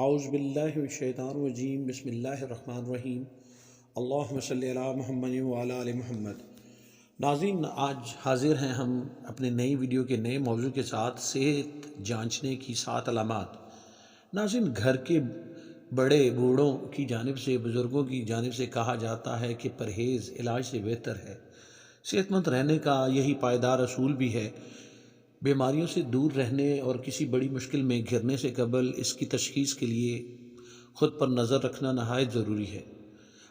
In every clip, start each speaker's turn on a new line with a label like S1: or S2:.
S1: اعوذ باللہ من الشیطان الرجیم بسم اللہ الرحمن الرحیم اللہم صلی علی محمد وعلی آل محمد۔ ناظرین، آج حاضر ہیں ہم اپنے نئی ویڈیو کے نئے موضوع کے ساتھ، صحت جانچنے کی 7 علامات۔ ناظرین، گھر کے بڑے بوڑھوں کی جانب سے، بزرگوں کی جانب سے کہا جاتا ہے کہ پرہیز علاج سے بہتر ہے۔ صحت مند رہنے کا یہی پائیدار اصول بھی ہے۔ بیماریوں سے دور رہنے اور کسی بڑی مشکل میں گھرنے سے قبل اس کی تشخیص کے لیے خود پر نظر رکھنا نہایت ضروری ہے۔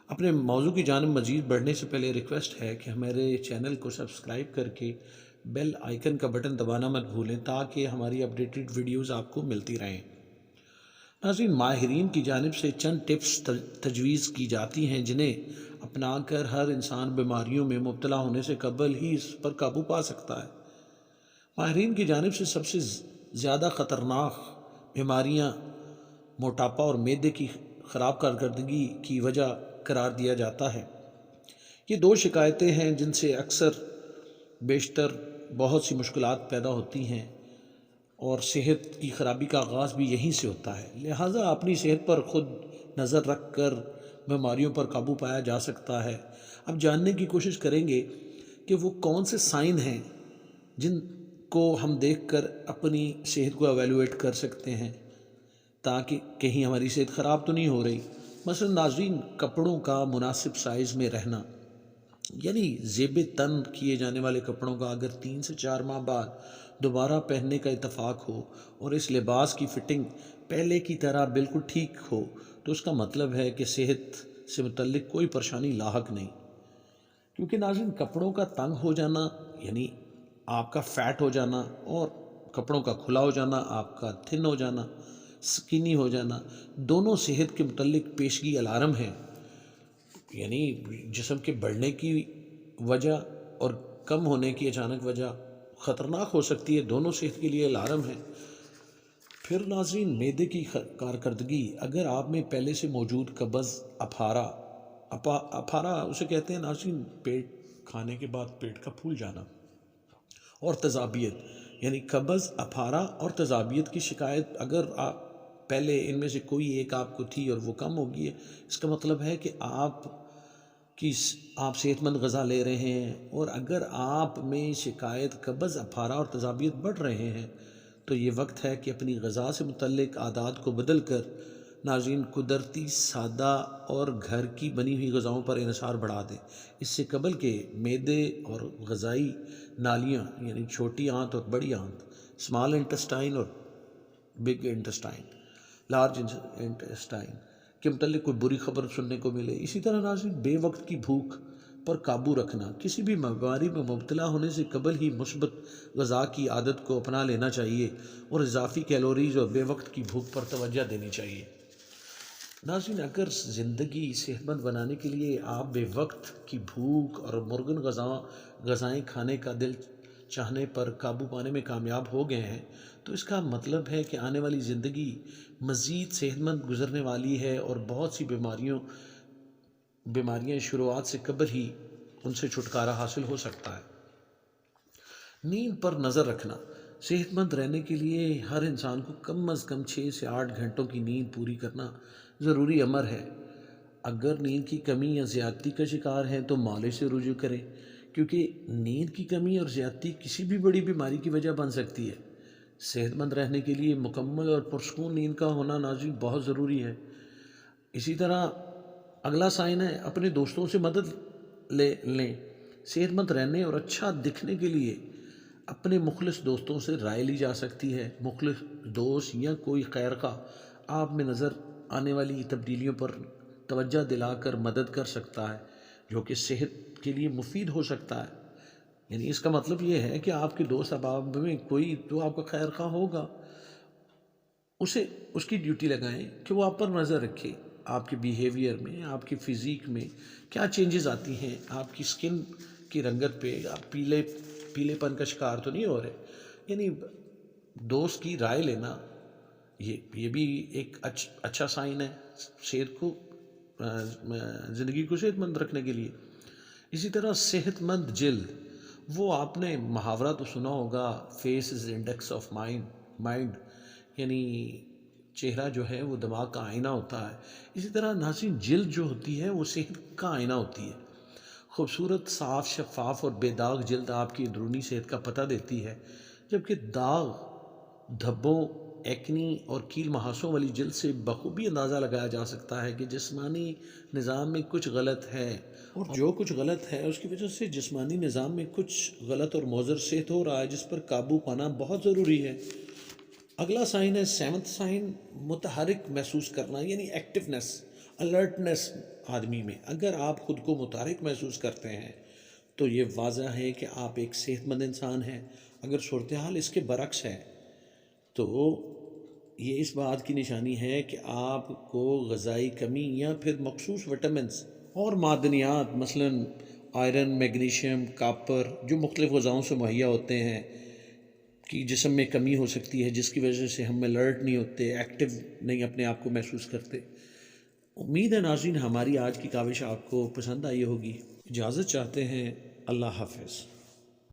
S1: اپنے موضوع کی جانب مزید بڑھنے سے پہلے ریکویسٹ ہے کہ ہمارے چینل کو سبسکرائب کر کے بیل آئیکن کا بٹن دبانا مت بھولیں تاکہ ہماری اپڈیٹڈ ویڈیوز آپ کو ملتی رہیں۔ ناظرین، ماہرین کی جانب سے چند ٹپس تجویز کی جاتی ہیں جنہیں اپنا کر ہر انسان بیماریوں میں مبتلا ہونے سے قبل ہی اس پر قابو پا سکتا ہے۔ ماہرین کی جانب سے سب سے زیادہ خطرناک بیماریاں موٹاپا اور معدے کی خراب کارکردگی کی وجہ قرار دیا جاتا ہے۔ یہ 2 شکایتیں ہیں جن سے اکثر بیشتر بہت سی مشکلات پیدا ہوتی ہیں، اور صحت کی خرابی کا آغاز بھی یہیں سے ہوتا ہے۔ لہٰذا اپنی صحت پر خود نظر رکھ کر بیماریوں پر قابو پایا جا سکتا ہے۔ اب جاننے کی کوشش کریں گے کہ وہ کون سے سائن ہیں جن کو ہم دیکھ کر اپنی صحت کو ایویلویٹ کر سکتے ہیں تاکہ کہیں ہماری صحت خراب تو نہیں ہو رہی۔ مثلا ناظرین، کپڑوں کا مناسب سائز میں رہنا، یعنی زیب تن کیے جانے والے کپڑوں کا اگر 3 سے 4 ماہ بعد دوبارہ پہننے کا اتفاق ہو اور اس لباس کی فٹنگ پہلے کی طرح بالکل ٹھیک ہو تو اس کا مطلب ہے کہ صحت سے متعلق کوئی پریشانی لاحق نہیں۔ کیونکہ ناظرین، کپڑوں کا تنگ ہو جانا یعنی آپ کا فیٹ ہو جانا، اور کپڑوں کا کھلا ہو جانا آپ کا تھن ہو جانا، سکینی ہو جانا، دونوں صحت کے متعلق پیشگی الارم ہیں۔ یعنی جسم کے بڑھنے کی وجہ اور کم ہونے کی اچانک وجہ خطرناک ہو سکتی ہے، دونوں صحت کے لیے الارم ہیں۔ پھر ناظرین، معدے کی کارکردگی، اگر آپ میں پہلے سے موجود قبض، اپھارا اسے کہتے ہیں ناظرین، پیٹ کھانے کے بعد پیٹ کا پھول جانا، اور تیزابیت یعنی قبض، اپھارا اور تیزابیت کی شکایت اگر آپ پہلے ان میں سے کوئی ایک آپ کو تھی اور وہ کم ہو گئی ہے، اس کا مطلب ہے کہ آپ صحت مند غذا لے رہے ہیں۔ اور اگر آپ میں شکایت قبض، اپھارا اور تیزابیت بڑھ رہے ہیں تو یہ وقت ہے کہ اپنی غذا سے متعلق عادات کو بدل کر ناظرین قدرتی، سادہ اور گھر کی بنی ہوئی غذاؤں پر انحصار بڑھا دیں، اس سے قبل کہ معدے اور غذائی نالیاں یعنی چھوٹی آنت اور بڑی آنت، اسمال انٹسٹائن اور بگ انٹسٹائن، لارج انٹسٹائن کے متعلق کوئی بری خبر سننے کو ملے۔ اسی طرح ناظرین، بے وقت کی بھوک پر قابو رکھنا، کسی بھی بیماری میں مبتلا ہونے سے قبل ہی مثبت غذا کی عادت کو اپنا لینا چاہیے اور اضافی کیلوریز اور بے وقت کی بھوک پر توجہ دینی چاہیے۔ ناظرین، اگر زندگی صحت مند بنانے کے لیے آپ بے وقت کی بھوک اور مرغن غذائیں کھانے کا دل چاہنے پر قابو پانے میں کامیاب ہو گئے ہیں تو اس کا مطلب ہے کہ آنے والی زندگی مزید صحت مند گزرنے والی ہے، اور بہت سی بیماریاں شروعات سے قبل ہی ان سے چھٹکارا حاصل ہو سکتا ہے۔ نیند پر نظر رکھنا، صحت مند رہنے کے لیے ہر انسان کو کم از کم 6 سے 8 گھنٹوں کی نیند پوری کرنا ضروری امر ہے۔ اگر نیند کی کمی یا زیادتی کا شکار ہیں تو معالجے سے رجوع کریں، کیونکہ نیند کی کمی اور زیادتی کسی بھی بڑی بیماری کی وجہ بن سکتی ہے۔ صحت مند رہنے کے لیے مکمل اور پرسکون نیند کا ہونا ناظرین بہت ضروری ہے۔ اسی طرح اگلا سائن ہے، اپنے دوستوں سے مدد لیں۔ صحت مند رہنے اور اچھا دکھنے کے لیے اپنے مخلص دوستوں سے رائے لی جا سکتی ہے۔ مخلص دوست یا کوئی خیر خواہ آپ میں نظر آنے والی تبدیلیوں پر توجہ دلا کر مدد کر سکتا ہے، جو کہ صحت کے لیے مفید ہو سکتا ہے۔ یعنی اس کا مطلب یہ ہے کہ آپ کے دوست احباب میں کوئی جو آپ کا خیر خواہ ہوگا، اس کی ڈیوٹی لگائیں کہ وہ آپ پر نظر رکھے، آپ کے بیہیویئر میں، آپ کی فزیک میں کیا چینجز آتی ہیں، آپ کی سکن کی رنگت پہ آپ پیلے پن کا شکار تو نہیں ہو رہے۔ یعنی دوست کی رائے لینا یہ بھی ایک اچھا سائن ہے صحت کو، زندگی کو صحت مند رکھنے کے لیے۔ اسی طرح صحت مند جلد، وہ آپ نے محاورہ تو سنا ہوگا، face is index of mind, یعنی چہرہ جو ہے وہ دماغ کا آئینہ ہوتا ہے، اسی طرح ناظرین جلد جو ہوتی ہے وہ صحت کا آئینہ ہوتی ہے۔ خوبصورت، صاف، شفاف اور بے داغ جلد آپ کی اندرونی صحت کا پتہ دیتی ہے، جبکہ داغ، دھبوں، ایکنی اور کیل محاسوں والی جلد سے بخوبی اندازہ لگایا جا سکتا ہے کہ جسمانی نظام میں کچھ غلط ہے، اور جو کچھ غلط ہے اس کی وجہ سے جسمانی نظام میں کچھ غلط اور مضر صحت ہو رہا ہے، جس پر قابو پانا بہت ضروری ہے۔ اگلا سائن ہے 7th سائن، متحرک محسوس کرنا، یعنی ایکٹیونیس، الرٹنس آدمی میں۔ اگر آپ خود کو متحرک محسوس کرتے ہیں تو یہ واضح ہے کہ آپ ایک صحت مند انسان ہیں۔ اگر صورتحال اس کے برعکس ہے تو یہ اس بات کی نشانی ہے کہ آپ کو غذائی کمی یا پھر مخصوص وٹامنس اور معدنیات مثلاً آئرن، میگنیشیم، کاپر جو مختلف غذاؤں سے مہیا ہوتے ہیں کی جسم میں کمی ہو سکتی ہے، جس کی وجہ سے ہم الرٹ نہیں ہوتے، ایکٹیو نہیں اپنے آپ کو محسوس کرتے۔ امید ہے ناظرین ہماری آج کی کاوش آپ کو پسند آئی ہوگی۔ اجازت چاہتے ہیں، اللہ حافظ۔